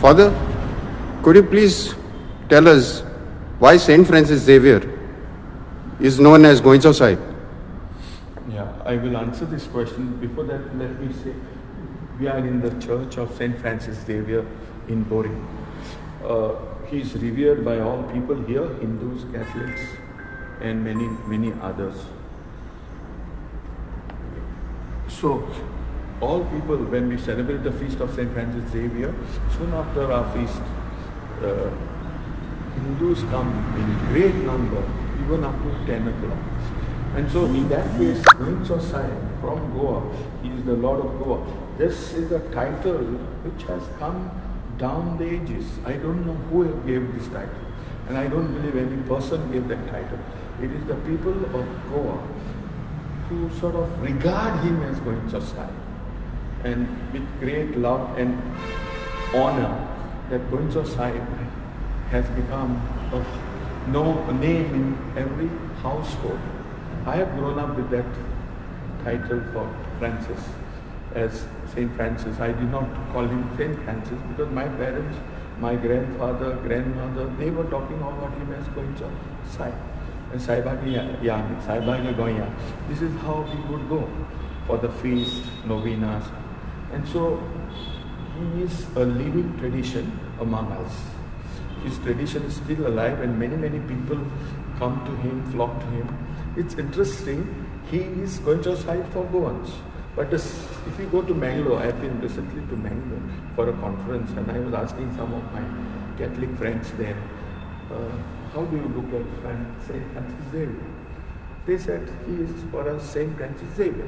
Father, could you please tell us why Saint Francis Xavier is known as Goan side? Yeah, I will answer this question. Before that, let me say, we are in the church of Saint Francis Xavier in Borim. He is revered by all people here, Hindus, Catholics, and many others. So, all people, when we celebrate the feast of Saint Francis Xavier, soon after our feast, Hindus come in great number, even up to 10 o'clock. And so in that case, Goan from Goa, he is the Lord of Goa. This is a title which has come down the ages. I don't know who gave this title, and I don't believe any person gave that title. It is the people of Goa who sort of regard him as Goan Sahib, and with great love and honor that Goan Sahib has become a name in every household. I have grown up with that title for Francis as Saint Francis. I did not call him Saint Francis because my parents, my grandfather, grandmother, they were talking about him as Goan Sahib. And Saibagi Goya. This is how we would go for the feast, novenas. And so he is a living tradition among us. His tradition is still alive and many people come to him, flock to him. It's interesting, he is Goan Sahib for Goans. But if you go to Mangalore, I have been recently to Mangalore for a conference, and I was asking some of my Catholic friends there, how do you look at Saint Francis Xavier? They said, he is for us Saint Francis Xavier.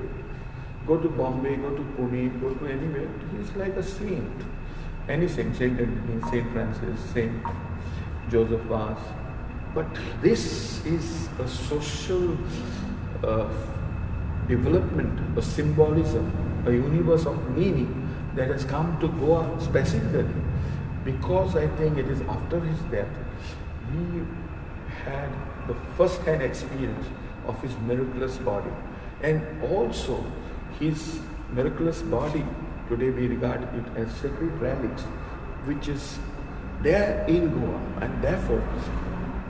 Go to Bombay, go to Pune, go to anywhere, he is like a saint. Any saint, Saint Anthony, Saint Francis, Saint Joseph Vaz. But this is a social development, a symbolism, a universe of meaning that has come to Goa specifically because I think it is after his death we had the first-hand experience of his miraculous body, and also his miraculous body today we regard it as sacred relics which is there in Goa, and therefore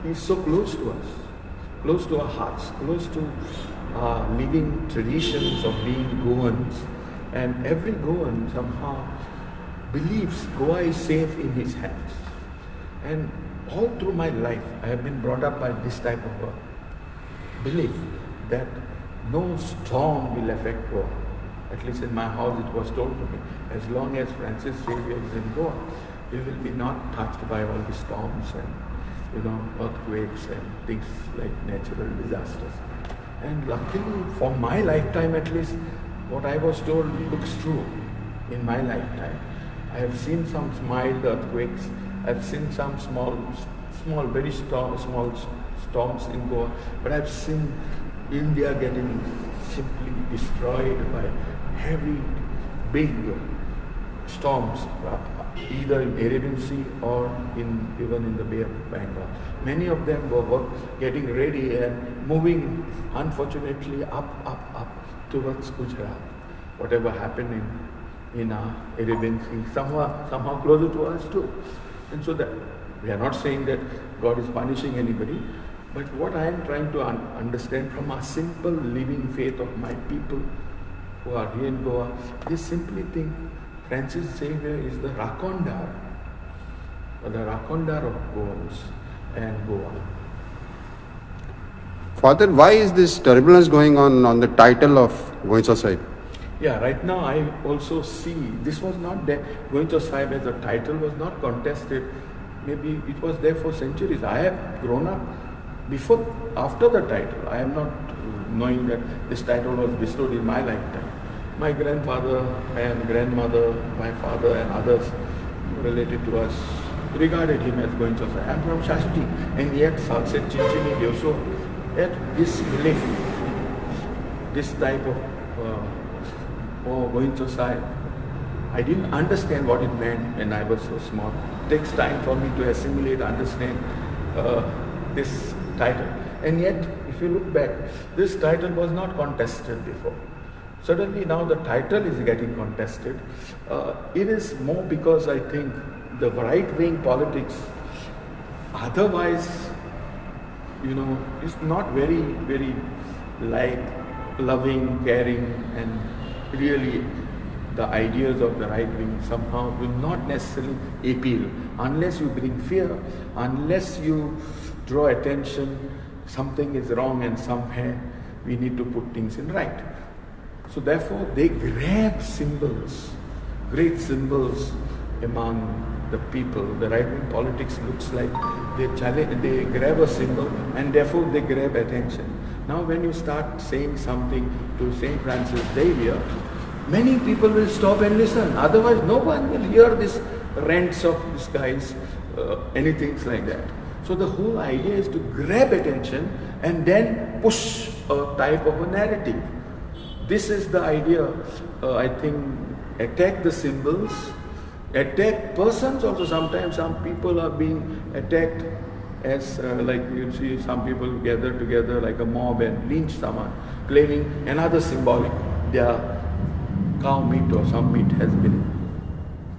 he is so close to us, close to our hearts, close to our living traditions of being Goans, and every Goan somehow believes Goa is safe in his hands. And all through my life I have been brought up by this type of a belief that no storm will affect Goa. At least in my house it was told to me, as long as Francis Xavier is in Goa, he will be not touched by all the storms and earthquakes and things like natural disasters. And luckily for my lifetime at least, what I was told looks true in my lifetime. I have seen some mild earthquakes, I have seen some small, very small storms in Goa, but I have seen India getting simply destroyed by heavy, big storms, either in Arabian Sea or even in the Bay of Bengal. Many of them were getting ready and moving, unfortunately, up towards Gujarat. Whatever happened in Arabian Sea, somehow closer to us too. And so that we are not saying that God is punishing anybody, but what I am trying to understand from a simple living faith of my people who are here in Goa, they simply think Francis Xavier is the Rakondar, or the Rakondar of Goans and Goa. Father, why is this turbulence going on the title of Goan Sahib? Yeah, right now I also see, this was not there, Goan Sahib as a title was not contested, maybe it was there for centuries. I have grown up after the title. I am not knowing that this title was bestowed in my lifetime. My grandfather and grandmother, my father and others related to us regarded him as Goan Sahib. I am from Shashti, and yet Salset Chinchini Yoso, yet this belief, this type of Goan Sahib, I didn't understand what it meant when I was so small. It takes time for me to assimilate, understand this title. And yet, if you look back, this title was not contested before. Suddenly now the title is getting contested. It is more because I think the right-wing politics, otherwise, it's not very, very loving, caring, and really the ideas of the right wing somehow will not necessarily appeal unless you bring fear, unless you draw attention, something is wrong and somewhere we need to put things in right. So therefore they grab symbols, great symbols among the people. The right-wing politics looks like they grab a symbol and therefore they grab attention. Now when you start saying something to St. Francis Xavier, many people will stop and listen. Otherwise no one will hear these rants of these guys, anything like that. So the whole idea is to grab attention and then push a type of a narrative. This is the idea, I think, attack the symbols, attack persons also. Sometimes some people are being attacked as like you see some people gather together like a mob and lynch someone, claiming another symbolic, their cow meat or some meat has been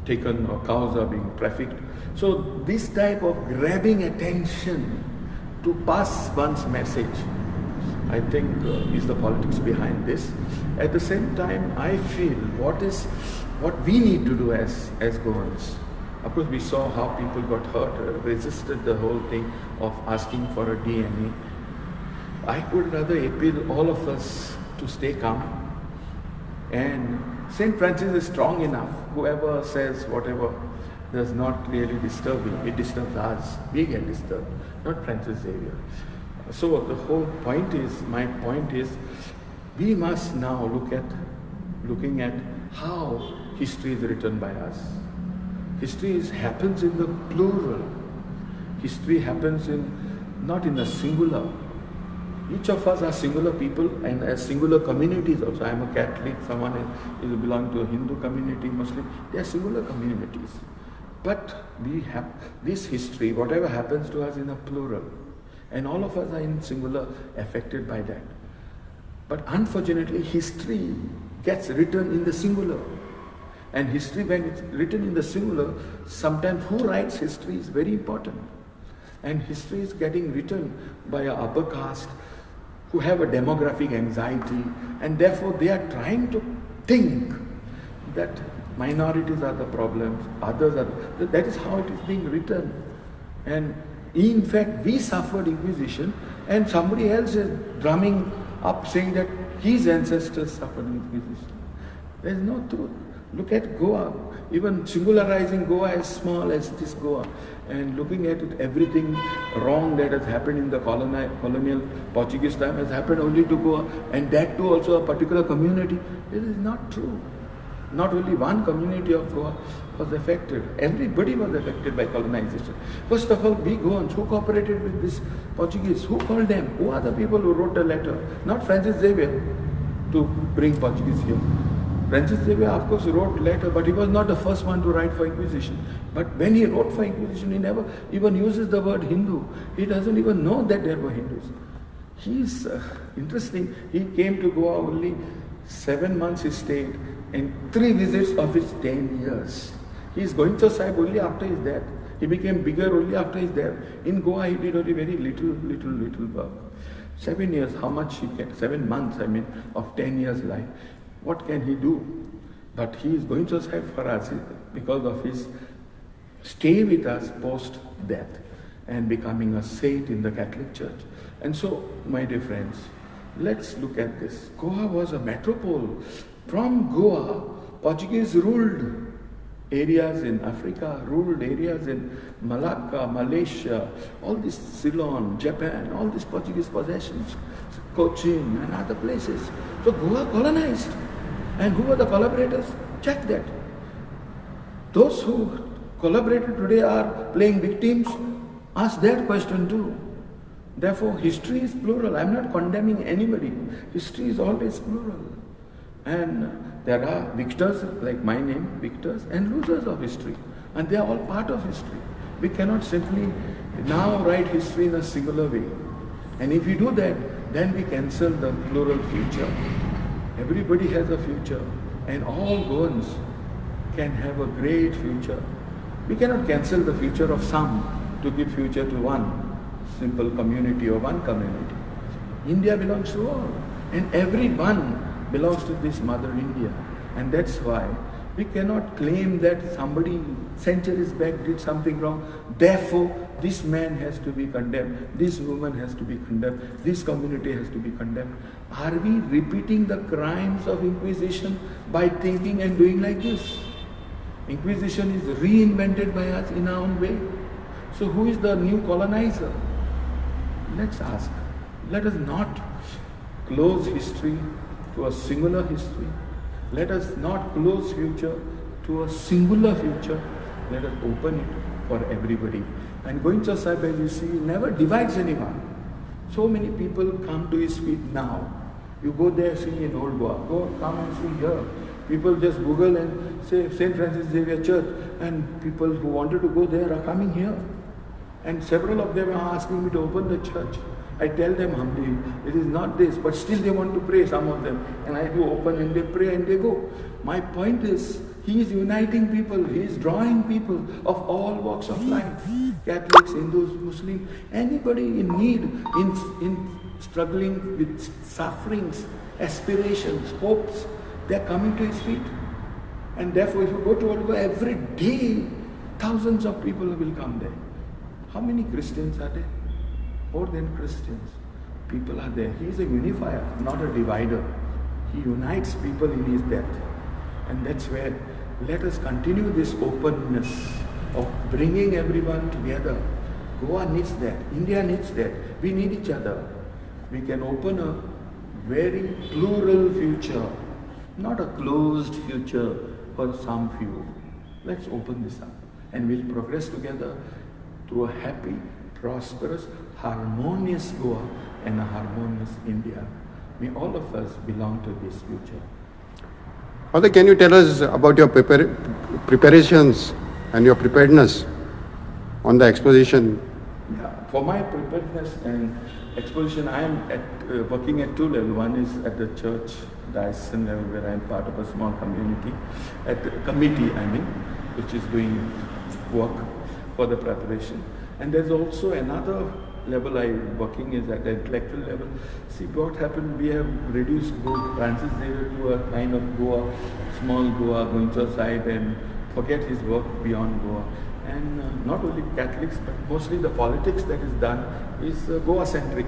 taken or cows are being trafficked. So this type of grabbing attention to pass one's message, I think is the politics behind this. At the same time, I feel what we need to do as Goans. Of course, we saw how people got hurt, resisted the whole thing of asking for a DNA. I would rather appeal all of us to stay calm. And St. Francis is strong enough. Whoever says whatever does not really disturb him. It disturbs us. We get disturbed, not Francis Xavier. So the whole point is, my point is, we must now looking at how history is written by us. History happens in the plural. History happens not in the singular. Each of us are singular people and as singular communities also. I am a Catholic, someone is belong to a Hindu community, Muslim. They are singular communities. But we have this history, whatever happens to us in a plural. And all of us are in singular affected by that. But unfortunately, history gets written in the singular. And history, when it's written in the singular, sometimes who writes history is very important. And history is getting written by an upper caste who have a demographic anxiety, and therefore they are trying to think that minorities are the problems, others are, that is how it is being written. And in fact, we suffered Inquisition, and somebody else is drumming up saying that his ancestors suffered Inquisition. There is no truth. Look at Goa, even singularizing Goa as small as this Goa, and looking at it, everything wrong that has happened in the colonial Portuguese time has happened only to Goa, and that too also a particular community. This is not true. Not only one community of Goa was affected. Everybody was affected by colonization. First of all, we Goans, who cooperated with this Portuguese? Who called them? Who are the people who wrote a letter? Not Francis Xavier to bring Portuguese here. Francis Xavier, of course, wrote a letter, but he was not the first one to write for Inquisition. But when he wrote for Inquisition, he never even uses the word Hindu. He doesn't even know that there were Hindus. He is interesting. He came to Goa only 7 months he stayed, and 3 visits of his 10 years. He is going to Sahib only after his death. He became bigger only after his death. In Goa, he did only very little work. 7 years, how much he can, 7 months, of 10 years life. What can he do? But he is going to Sahib for us because of his stay with us post-death and becoming a saint in the Catholic Church. And so, my dear friends, let's look at this. Goa was a metropole. From Goa, Portuguese ruled areas in Africa, ruled areas in Malacca, Malaysia, all this Ceylon, Japan, all these Portuguese possessions, Cochin and other places. So Goa colonized. And who were the collaborators? Check that. Those who collaborated today are playing victims. Ask that question too. Therefore, history is plural. I'm not condemning anybody. History is always plural. And there are victors, like my name, victors, and losers of history. And they are all part of history. We cannot simply now write history in a singular way. And if we do that, then we cancel the plural future. Everybody has a future, and all Goans can have a great future. We cannot cancel the future of some to give future to one simple community or one community. India belongs to all, and everyone belongs to this Mother India. And that's why we cannot claim that somebody centuries back did something wrong. Therefore, this man has to be condemned, this woman has to be condemned, this community has to be condemned. Are we repeating the crimes of Inquisition by thinking and doing like this? Inquisition is reinvented by us in our own way. So who is the new colonizer? Let's ask. Let us not close history to a singular history. Let us not close future to a singular future. Let us open it for everybody. And Goan Sahib, as you see, never divides anyone. So many people come to his feet now. You go there, see in Old Goa. Go, come and see here. People just Google and say St. Francis Xavier Church, and people who wanted to go there are coming here. And several of them are asking me to open the church. I tell them humbly, it is not this, but still they want to pray, some of them. And I do open and they pray and they go. My point is, he is uniting people, he is drawing people of all walks of life. Catholics, Hindus, Muslims, anybody in need, in struggling with sufferings, aspirations, hopes, they are coming to his feet. And therefore, if you go to Old Goa every day, thousands of people will come there. How many Christians are there? More than Christians. People are there. He is a unifier, not a divider. He unites people in his death. And that's where let us continue this openness of bringing everyone together. Goa needs that. India needs that. We need each other. We can open a very plural future, not a closed future for some few. Let's open this up and we'll progress together to a happy, prosperous, harmonious Goa and a harmonious India. May all of us belong to this future. Father, can you tell us about your preparations and your preparedness on the exposition? Yeah, for my preparedness and exposition, I am working at two levels. One is at the church, diocesan level, where I am part of a small community, at the committee, which is doing work for the preparation. And there's also another level I'm working is at the intellectual level. See what happened, we have reduced Francis Xavier to a kind of Goa, small Goa, Goan Sahib, and forget his work beyond Goa. And not only Catholics, but mostly the politics that is done is Goa-centric.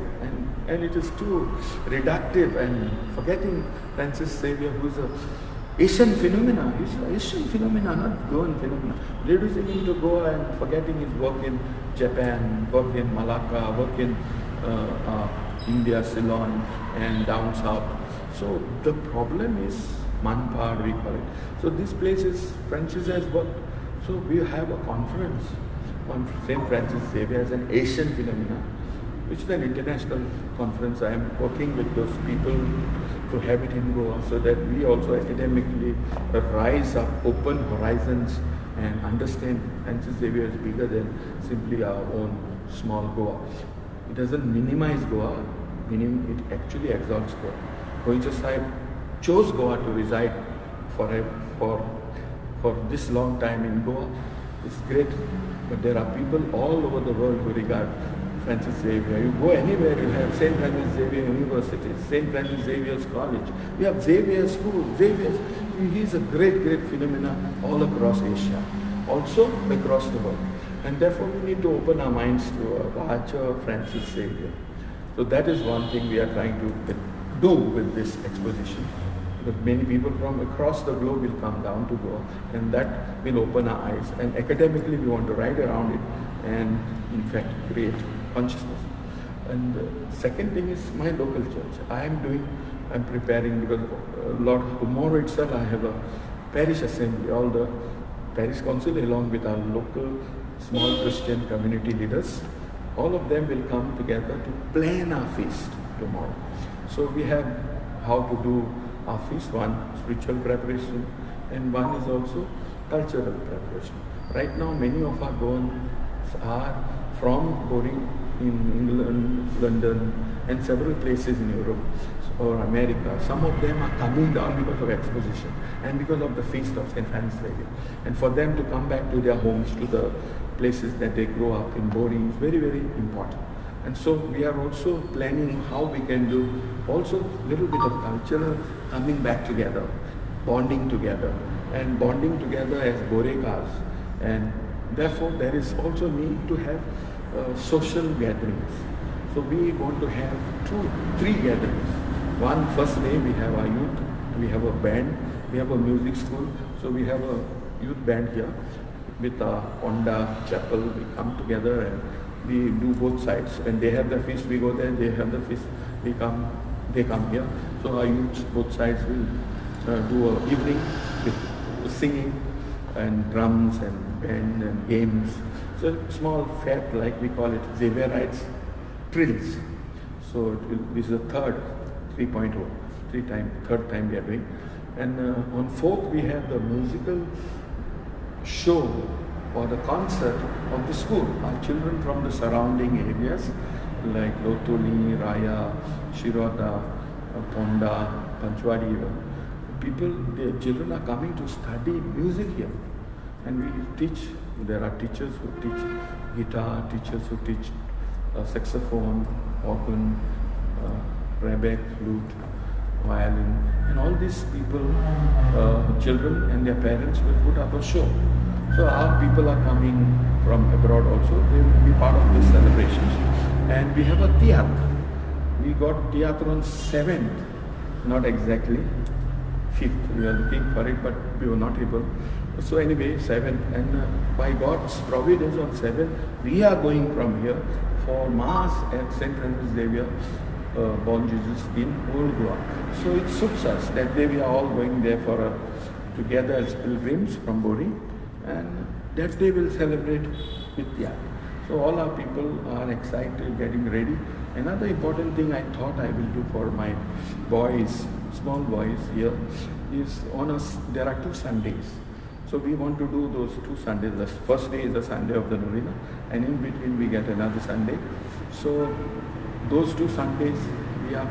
And it is too reductive and forgetting Francis Xavier, who is a Asian phenomena. He's an Asian phenomena, not Goan phenomena. Reducing him to Goa and forgetting his work in Japan, work in Malacca, work in India, Ceylon, and down south. So the problem is Manpad, we call it. So this place is, Francis has worked. So we have a conference on St. Francis Xavier as an Asian phenomena, which is an international conference. I am working with those people to have it in Goa so that we also academically rise up, open horizons and understand Francis Xavier is bigger than simply our own small Goa. It doesn't minimize Goa, meaning it actually exalts Goa. Goan Sahib chose Goa to reside for this long time in Goa. It's great, but there are people all over the world who regard Francis Xavier. You go anywhere, you have St. Francis Xavier University, St. Francis Xavier's College, you have Xavier School, Xavier's. He's a great, great phenomena all across Asia, also across the world. And therefore we need to open our minds to a larger Francis Xavier. So that is one thing we are trying to do with this exposition. But many people from across the globe will come down to Goa, and that will open our eyes. And academically we want to ride around it and in fact create consciousness. And the second thing is my local church. I'm preparing because tomorrow itself I have a parish assembly. All the parish council along with our local small Christian community leaders, all of them will come together to plan our feast tomorrow. So we have how to do our feast, one spiritual preparation and one is also cultural preparation. Right now many of our Goans are from Borim in England, London and several places in Europe. So or America, some of them are coming down because of Exposition and because of the feast of St. Francis Xavier. And for them to come back to their homes, to the places that they grow up in, Borim, is very, very important. And so we are also planning how we can do also a little bit of cultural coming back together, bonding together as Borekas. And therefore there is also need to have social gatherings. So we want to have three gatherings. One, first day we have our youth, we have a band, we have a music school. So we have a youth band here with a Honda chapel. We come together and we do both sides. When they have the feast, we go there. They have the feast, they come here. So our youth, both sides, will do an evening with singing and drums and band and games. So small fete, like we call it, Xavierites trills. So this is the third 3.0, third time we are doing. And on 4th we have the musical show or the concert of the school. Our children from the surrounding areas like Lotoli, Raya, Shiroda, Ponda, Panchwadi, the children are coming to study music here. And we teach, there are teachers who teach guitar, teachers who teach saxophone, organ, rebec, flute, violin, and all these people, children and their parents will put up a show. So our people are coming from abroad also, they will be part of these celebrations. And we have a theatre. We got theatre on 7th, not exactly 5th. We were looking for it, but we were not able. So anyway, 7th, and by God's providence on 7th, we are going from here for Mass at St. Francis Xavier, Born Jesus in Old Goan. So it suits us that day we are all going there for together as pilgrims from Borim, and that day we'll celebrate with theatre. So all our people are excited, getting ready. Another important thing I thought I will do for my boys, small boys here, is there are 2 Sundays. So we want to do those 2 Sundays. The first day is the Sunday of the Novena, and in between we get another Sunday. So those 2 Sundays we are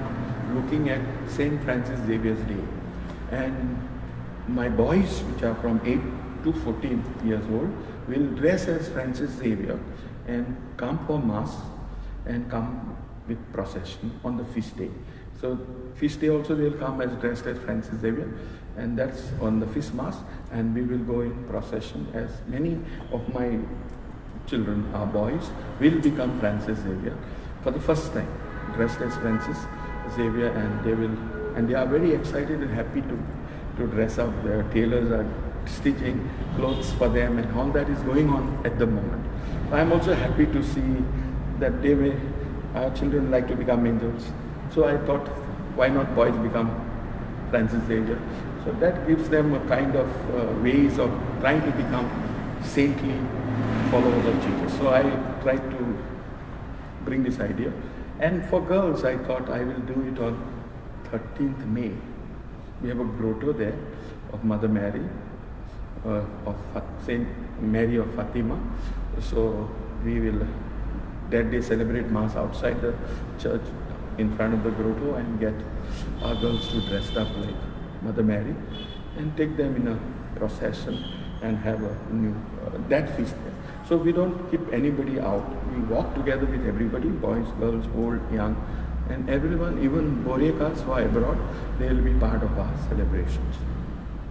looking at St. Francis Xavier's Day. And my boys, which are from 8 to 14 years old, will dress as Francis Xavier and come for Mass and come with procession on the feast day. So feast day also they will come as dressed as Francis Xavier, and that's on the feast Mass, and we will go in procession as many of my children, our boys, will become Francis Xavier for the first time, dressed as Francis Xavier, and they are very excited and happy to dress up. Their tailors are stitching clothes for them, and all that is going on at the moment. I am also happy to see that our children like to become angels. So I thought, why not boys become Francis Xavier? So that gives them a kind of ways of trying to become saintly followers of Jesus. So I tried to bring this idea. And for girls, I thought I will do it on 13th May. We have a grotto there of Mother Mary, of Saint Mary of Fatima. So we will that day celebrate Mass outside the church in front of the grotto and get our girls to dress up like Mother Mary and take them in a procession and have a new that feast there. So we don't keep anybody out. We walk together with everybody, boys, girls, old, young, and everyone, even Borekas who are abroad, they will be part of our celebrations.